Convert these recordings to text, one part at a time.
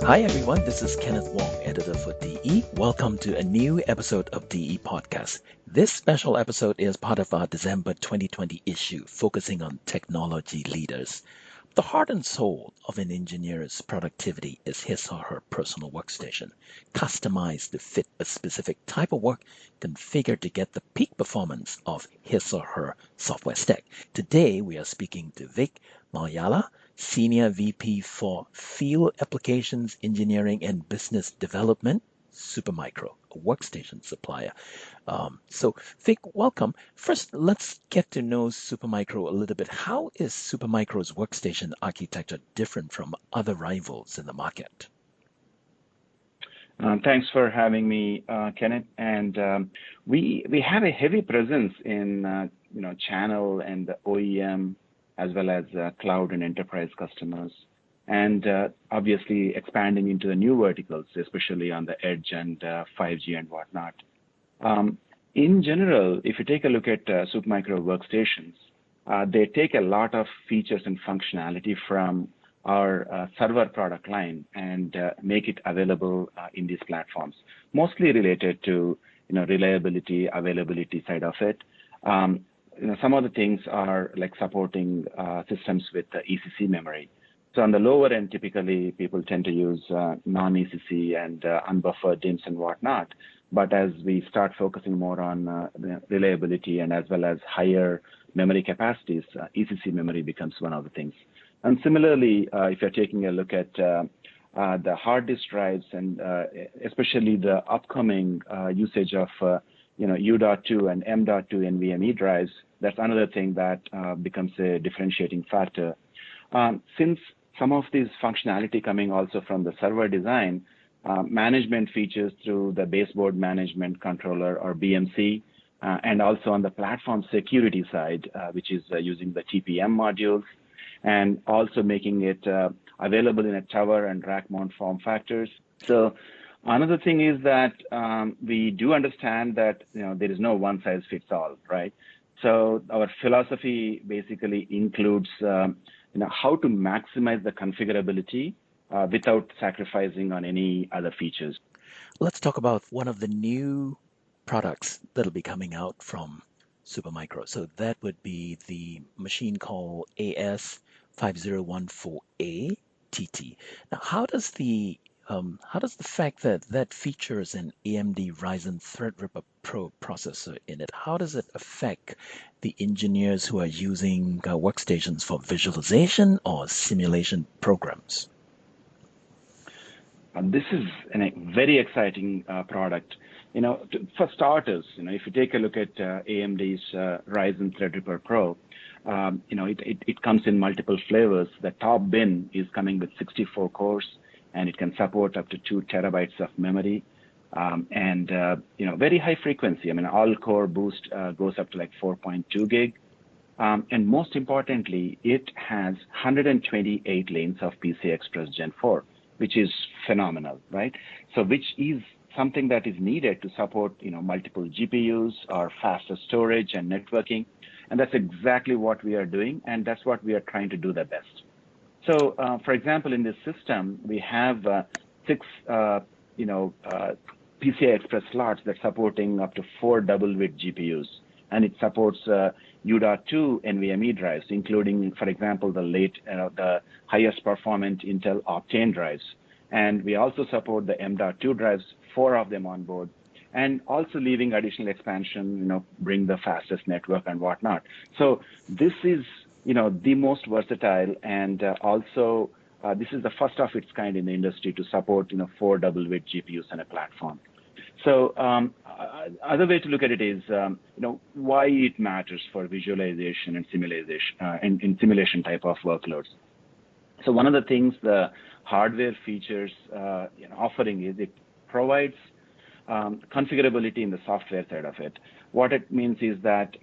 Hi everyone, this is Kenneth Wong, editor for DE. Welcome to a new episode of DE Podcast. This special episode is part of our December 2020 issue focusing on technology leaders. The heart and soul of an engineer's productivity is his or her personal workstation, customized to fit a specific type of work, configured to get the peak performance of his or her software stack. Today we are speaking to Vic Malyala, Senior VP for Field Applications Engineering and Business Development, Supermicro, a workstation supplier. Vic, welcome. First, let's get to know Supermicro a little bit. How is Supermicro's workstation architecture different from other rivals in the market? Thanks for having me, Kenneth. And we have a heavy presence in channel and the OEM as well as cloud and enterprise customers, and obviously expanding into the new verticals, especially on the edge and 5G and whatnot. In general, if you take a look at Supermicro workstations, they take a lot of features and functionality from our server product line and make it available in these platforms, mostly related to reliability, availability side of it. Some of the things are like supporting systems with ECC memory. So on the lower end, typically people tend to use non-ECC and unbuffered DIMMs and whatnot. But as we start focusing more on reliability and as well as higher memory capacities, ECC memory becomes one of the things. And similarly, if you're taking a look at the hard disk drives and especially the upcoming usage of U.2 and M.2 NVMe drives, that's another thing that becomes a differentiating factor. Since some of these functionality coming also from the server design, management features through the baseboard management controller or BMC, and also on the platform security side, which is using the TPM modules, and also making it available in a tower and rack mount form factors. So another thing is that we do understand that there is no one size fits all, right? So our philosophy basically includes how to maximize the configurability without sacrificing on any other features. Let's talk about one of the new products that'll be coming out from Supermicro. So that would be the machine called AS5014A TT. Now, how does the fact that that features an AMD Ryzen Threadripper Pro processor in it, how does it affect the engineers who are using workstations for visualization or simulation programs? This is a very exciting product. For starters, if you take a look at AMD's Ryzen Threadripper Pro, it comes in multiple flavors. The top bin is coming with 64 cores, and it can support up to 2 terabytes of memory, and very high frequency. I mean, all-core boost goes up to like 4.2 gig, and most importantly, it has 128 lanes of PCI Express Gen 4, which is phenomenal, right? So, which is something that is needed to support multiple GPUs or faster storage and networking, and that's exactly what we are doing, and that's what we are trying to do the best. So, for example, in this system, we have 6, PCI Express slots that's supporting up to 4 double-width GPUs, and it supports U.2 NVMe drives, including, for example, the highest performant Intel Optane drives. And we also support the M.2 drives, 4 of them on board, and also leaving additional expansion, bring the fastest network and whatnot. So this is the most versatile, and also this is the first of its kind in the industry to support 4 double-width GPUs on a platform. So other way to look at it is why it matters for visualization and simulation and in simulation type of workloads. So one of the things the hardware features offering is it provides configurability in the software side of it. What it means is that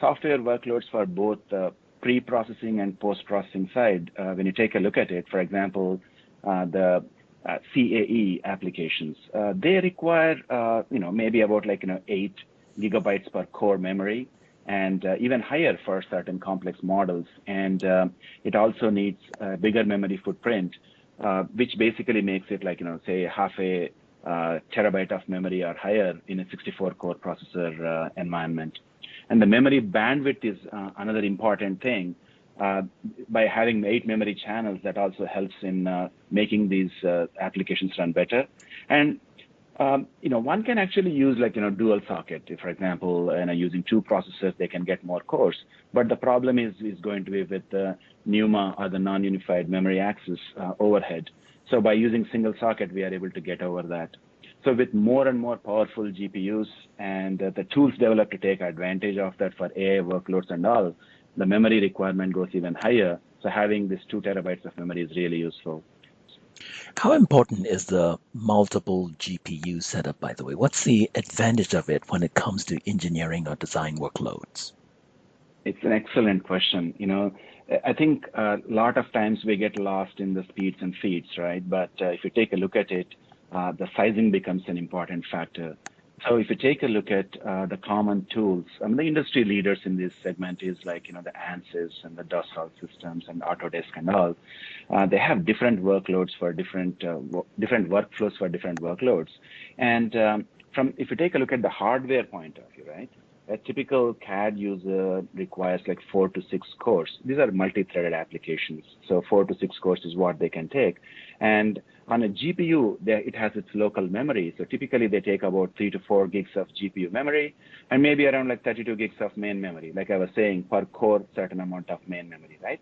software workloads for both the pre-processing and post-processing side, when you take a look at it, for example, the CAE applications, they require maybe about 8 gigabytes per core memory, and even higher for certain complex models. And it also needs a bigger memory footprint which basically makes it like, say half a terabyte of memory or higher in a 64-core processor environment. And the memory bandwidth is another important thing. By having 8 memory channels, that also helps in making these applications run better. And one can actually use like dual socket. If, for example, using 2 processors, they can get more cores. But the problem is going to be with the NUMA or the non-unified memory access overhead. So by using single socket, we are able to get over that. So with more and more powerful GPUs and the tools developed to take advantage of that for AI workloads and all, the memory requirement goes even higher. So having this 2 terabytes of memory is really useful. How important is the multiple GPU setup, by the way? What's the advantage of it when it comes to engineering or design workloads? It's an excellent question. I think a lot of times we get lost in the speeds and feeds, right? But if you take a look at it, the sizing becomes an important factor. So if you take a look at the common tools, the industry leaders in this segment is like, the ANSYS and the Dassault systems and Autodesk and all. They have different workloads for different workflows for different workloads. And if you take a look at the hardware point of view, right? A typical CAD user requires like 4 to 6 cores. These are multi-threaded applications. So 4 to 6 cores is what they can take. And on a GPU, it has its local memory. So typically they take about 3 to 4 gigs of GPU memory and maybe around like 32 gigs of main memory. Like I was saying, per core, certain amount of main memory, right?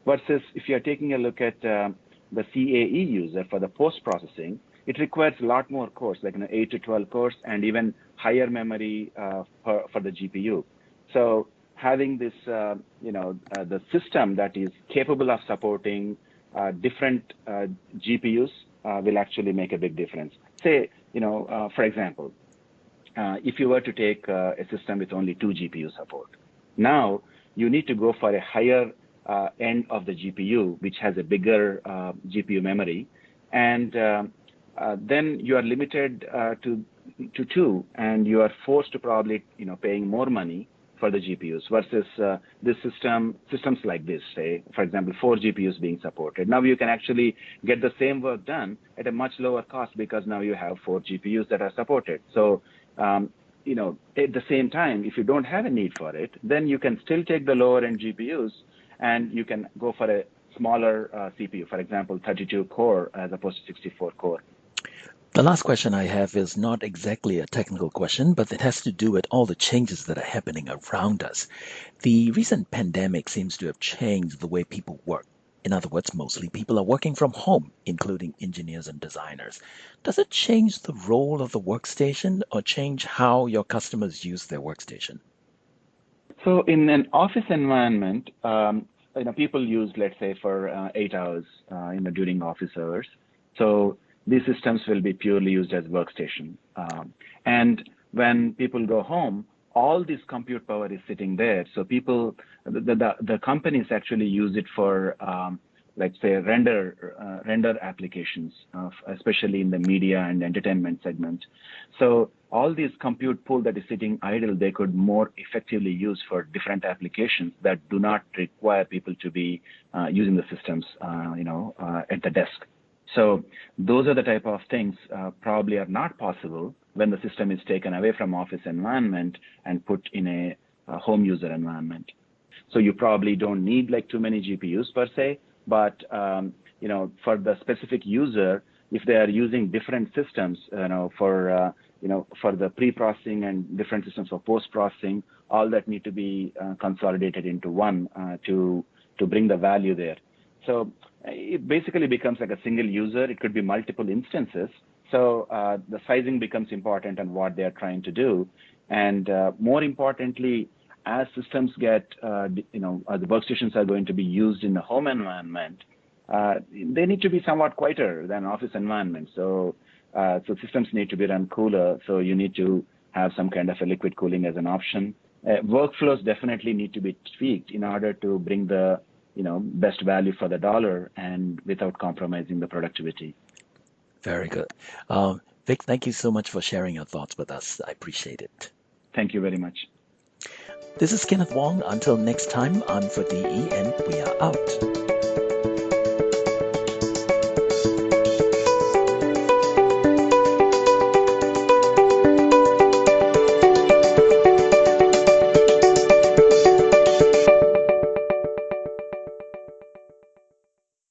Versus if you're taking a look at the CAE user for the post-processing, it requires a lot more cores, like 8 to 12 cores, and even higher memory for the GPU. So having this, the system that is capable of supporting different GPUs will actually make a big difference. Say, for example, if you were to take a system with only 2 GPU support, now you need to go for a higher end of the GPU, which has a bigger GPU memory, and then you are limited to 2, and you are forced to probably paying more money for the GPUs versus this systems like this, say, for example, 4 GPUs being supported. Now you can actually get the same work done at a much lower cost because now you have 4 GPUs that are supported. So, at the same time, if you don't have a need for it, then you can still take the lower end GPUs and you can go for a smaller CPU, for example, 32 core as opposed to 64 core. The last question I have is not exactly a technical question, but it has to do with all the changes that are happening around us. The recent pandemic seems to have changed the way people work. In other words, mostly people are working from home, including engineers and designers. Does it change the role of the workstation or change how your customers use their workstation? So in an office environment, people use, let's say, for 8 hours, during office hours. So these systems will be purely used as workstation. And when people go home, all this compute power is sitting there. So the companies actually use it for, let's say, render applications, especially in the media and entertainment segment. So all this compute pool that is sitting idle, they could more effectively use for different applications that do not require people to be using the systems, at the desk. So those are the type of things probably are not possible when the system is taken away from office environment and put in a home user environment. So you probably don't need like too many GPUs per se, but for the specific user, if they are using different systems, for the pre-processing and different systems for post-processing, all that need to be consolidated into one to bring the value there. So it basically becomes like a single user. It could be multiple instances. So the sizing becomes important on what they are trying to do. And more importantly, as systems get, the workstations are going to be used in the home environment, they need to be somewhat quieter than office environment. So systems need to be run cooler. So you need to have some kind of a liquid cooling as an option. Workflows definitely need to be tweaked in order to bring the best value for the dollar and without compromising the productivity. Very good. Vic, thank you so much for sharing your thoughts with us. I appreciate it. Thank you very much. This is Kenneth Wong. Until next time, I'm for DE and we are out.